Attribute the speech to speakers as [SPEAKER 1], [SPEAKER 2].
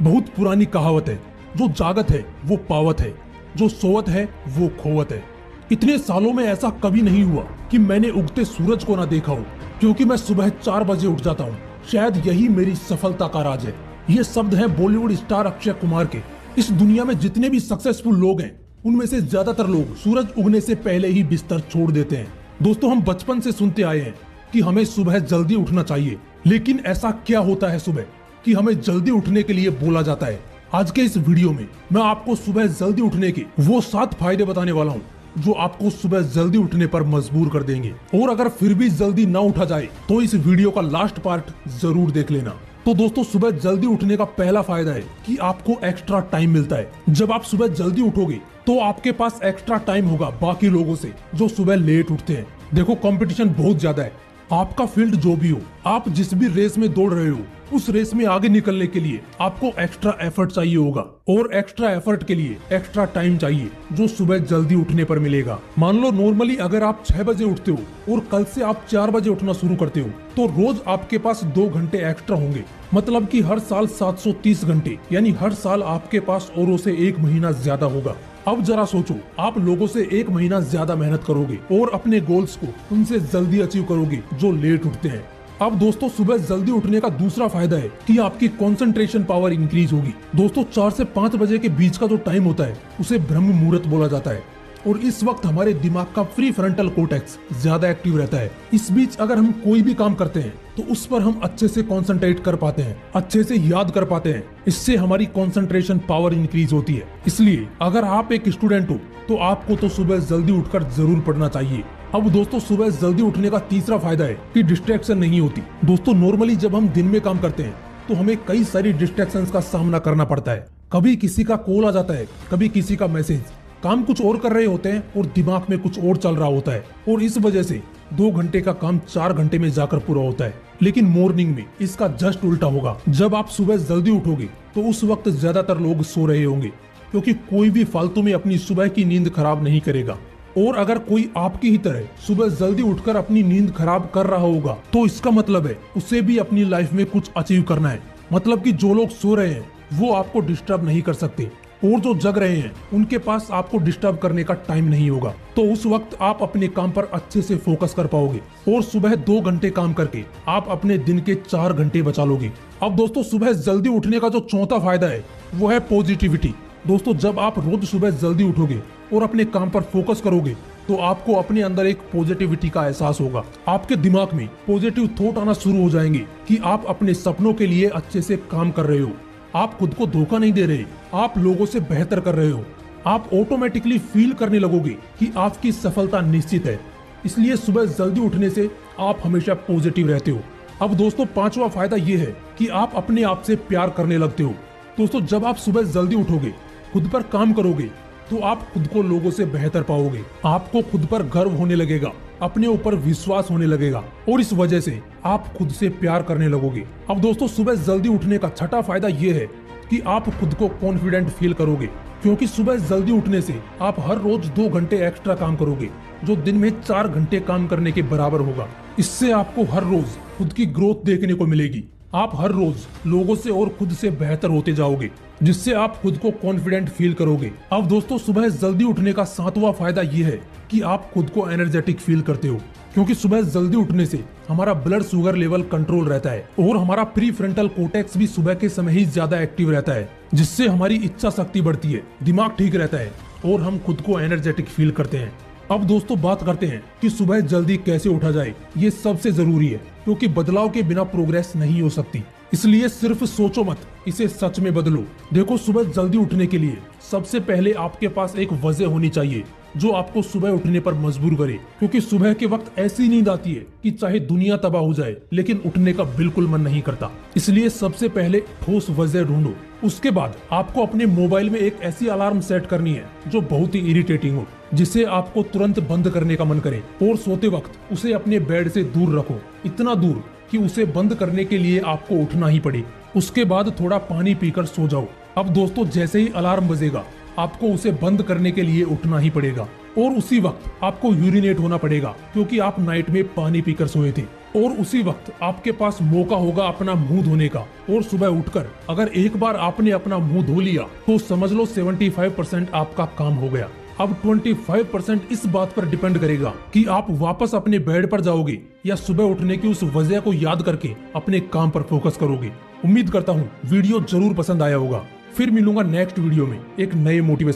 [SPEAKER 1] बहुत पुरानी कहावत है, जो जागत है वो पावत है, जो सोवत है वो खोवत है। इतने सालों में ऐसा कभी नहीं हुआ कि मैंने उगते सूरज को ना देखा हो, क्योंकि मैं सुबह 4 बजे उठ जाता हूँ। शायद यही मेरी सफलता का राज है। ये शब्द हैं बॉलीवुड स्टार अक्षय कुमार के। इस दुनिया में जितने भी सक्सेसफुल लोग हैं, उनमें से ज्यादातर लोग सूरज उगने से पहले ही बिस्तर छोड़ देते हैं। दोस्तों, हम बचपन से सुनते आए हैं कि हमें सुबह जल्दी उठना चाहिए, लेकिन ऐसा क्या होता है सुबह कि हमें जल्दी उठने के लिए बोला जाता है? आज के इस वीडियो में मैं आपको सुबह जल्दी उठने के वो 7 फायदे बताने वाला हूँ, जो आपको सुबह जल्दी उठने पर मजबूर कर देंगे। और अगर फिर भी जल्दी ना उठा जाए तो इस वीडियो का लास्ट पार्ट जरूर देख लेना। तो दोस्तों, सुबह जल्दी उठने का पहला फायदा है कि आपको एक्स्ट्रा टाइम मिलता है। जब आप सुबह जल्दी उठोगे तो आपके पास एक्स्ट्रा टाइम होगा बाकी लोगों से जो सुबह लेट उठते हैं। देखो, कंपटीशन बहुत ज्यादा है। आपका फील्ड जो भी हो, आप जिस भी रेस में दौड़ रहे हो, उस रेस में आगे निकलने के लिए आपको एक्स्ट्रा एफर्ट चाहिए होगा, और एक्स्ट्रा एफर्ट के लिए एक्स्ट्रा टाइम चाहिए, जो सुबह जल्दी उठने पर मिलेगा। मान लो नॉर्मली अगर आप 6 बजे उठते हो और कल से आप 4 बजे उठना शुरू करते हो, तो रोज आपके पास 2 घंटे एक्स्ट्रा होंगे। मतलब कि हर साल 730 घंटे, यानी हर साल आपके पास औरों से 1 महीना ज्यादा होगा। अब जरा सोचो, आप लोगों से 1 महीना ज्यादा मेहनत करोगे और अपने गोल्स को उनसे जल्दी अचीव करोगे जो लेट उठते हैं। अब दोस्तों, सुबह जल्दी उठने का दूसरा फायदा है कि आपकी कंसंट्रेशन पावर इंक्रीज होगी। दोस्तों, 4 से 5 बजे के बीच का जो टाइम होता है उसे ब्रह्म मुहूर्त बोला जाता है, और इस वक्त हमारे दिमाग का प्री फ्रंटल कोर्टेक्स ज्यादा एक्टिव रहता है। इस बीच अगर हम कोई भी काम करते हैं तो उस पर हम अच्छे से कंसंट्रेट कर पाते हैं, अच्छे से याद कर पाते हैं। इससे हमारी कंसंट्रेशन पावर इंक्रीज होती है। इसलिए अगर आप एक स्टूडेंट हो तो आपको तो सुबह जल्दी उठकर जरूर पढ़ना चाहिए। अब दोस्तों, सुबह जल्दी उठने का तीसरा फायदा है कि डिस्ट्रैक्शन नहीं होती। दोस्तों, नॉर्मली जब हम दिन में काम करते हैं तो हमें कई सारी डिस्ट्रैक्शंस का सामना करना पड़ता है। कभी किसी का कॉल आ जाता है, कभी किसी का मैसेज। काम कुछ और कर रहे होते हैं और दिमाग में कुछ और चल रहा होता है, और इस वजह से 2 घंटे का काम 4 घंटे में जाकर पूरा होता है। लेकिन मॉर्निंग में इसका जस्ट उल्टा होगा। जब आप सुबह जल्दी उठोगे तो उस वक्त ज्यादातर लोग सो रहे होंगे, क्योंकि कोई भी फालतू में अपनी सुबह की नींद खराब नहीं करेगा। और अगर कोई आपकी ही तरह सुबह जल्दी उठकर अपनी नींद खराब कर रहा होगा, तो इसका मतलब है उसे भी अपनी लाइफ में कुछ अचीव करना है। मतलब कि जो लोग सो रहे हैं वो आपको डिस्टर्ब नहीं कर सकते, और जो जग रहे हैं उनके पास आपको डिस्टर्ब करने का टाइम नहीं होगा। तो उस वक्त आप अपने काम पर अच्छे से फोकस कर पाओगे, और सुबह 2 घंटे काम करके आप अपने दिन के 4 घंटे बचा लोगे। अब दोस्तों, सुबह जल्दी उठने का जो चौथा फायदा है वो है पॉजिटिविटी। दोस्तों, जब आप रोज सुबह जल्दी उठोगे और अपने काम पर फोकस करोगे तो आपको अपने अंदर एक पॉजिटिविटी का एहसास होगा। आपके दिमाग में पॉजिटिव थॉट आना शुरू हो जाएंगे कि आप अपने सपनों के लिए अच्छे से काम कर रहे हो। आप खुद को धोखा नहीं दे रहे, आप लोगों से बेहतर कर रहे हो। आप ऑटोमेटिकली फील करने लगोगे कि आपकी सफलता निश्चित है। इसलिए सुबह जल्दी उठने से आप हमेशा पॉजिटिव रहते हो। अब दोस्तों, 5वां फायदा ये है कि आप अपने आप से प्यार करने लगते हो। दोस्तों, जब आप सुबह जल्दी उठोगे, खुद पर काम करोगे, तो आप खुद को लोगों से बेहतर पाओगे। आपको खुद पर गर्व होने लगेगा, अपने ऊपर विश्वास होने लगेगा, और इस वजह से आप खुद से प्यार करने लगोगे। अब दोस्तों, सुबह जल्दी उठने का 6वां फायदा ये है कि आप खुद को कॉन्फिडेंट फील करोगे, क्योंकि सुबह जल्दी उठने से आप हर रोज 2 घंटे एक्स्ट्रा काम करोगे, जो दिन में 4 घंटे काम करने के बराबर होगा। इससे आपको हर रोज खुद की ग्रोथ देखने को मिलेगी। आप हर रोज लोगों से और खुद से बेहतर होते जाओगे, जिससे आप खुद को कॉन्फिडेंट फील करोगे। अब दोस्तों, सुबह जल्दी उठने का 7वां फायदा ये है कि आप खुद को एनर्जेटिक फील करते हो, क्योंकि सुबह जल्दी उठने से हमारा ब्लड शुगर लेवल कंट्रोल रहता है, और हमारा प्री फ्रंटल कोर्टेक्स भी सुबह के समय ही ज्यादा एक्टिव रहता है, जिससे हमारी इच्छा शक्ति बढ़ती है, दिमाग ठीक रहता है, और हम खुद को एनर्जेटिक फील करते हैं। अब दोस्तों, बात करते हैं कि सुबह जल्दी कैसे उठा जाए। ये सबसे जरूरी है, क्योंकि बदलाव के बिना प्रोग्रेस नहीं हो सकती। इसलिए सिर्फ सोचो मत, इसे सच में बदलो। देखो, सुबह जल्दी उठने के लिए सबसे पहले आपके पास एक वजह होनी चाहिए जो आपको सुबह उठने पर मजबूर करे, क्योंकि सुबह के वक्त ऐसी नींद आती है कि चाहे दुनिया तबाह हो जाए, लेकिन उठने का बिल्कुल मन नहीं करता। इसलिए सबसे पहले ठोस वजह ढूंढो। उसके बाद आपको अपने मोबाइल में एक ऐसी अलार्म सेट करनी है जो बहुत ही इरिटेटिंग हो, जिसे आपको तुरंत बंद करने का मन करे, और सोते वक्त उसे अपने बेड से दूर रखो, इतना दूर कि उसे बंद करने के लिए आपको उठना ही पड़े। उसके बाद थोड़ा पानी पीकर सो जाओ। अब दोस्तों, जैसे ही अलार्म बजेगा आपको उसे बंद करने के लिए उठना ही पड़ेगा, और उसी वक्त आपको यूरिनेट होना पड़ेगा, क्योंकि आप नाइट में पानी पीकर सोए थे। और उसी वक्त आपके पास मौका होगा अपना मुंह धोने का। और सुबह उठकर अगर एक बार आपने अपना मुंह धो लिया तो समझ लो 75% आपका काम हो गया। अब 25% इस बात पर डिपेंड करेगा कि आप वापस अपने बेड पर जाओगे या सुबह उठने की उस वजह को याद करके अपने काम पर फोकस करोगे। उम्मीद करता हूँ वीडियो जरूर पसंद आया होगा। फिर मिलूंगा नेक्स्ट वीडियो में एक नए मोटिवेशन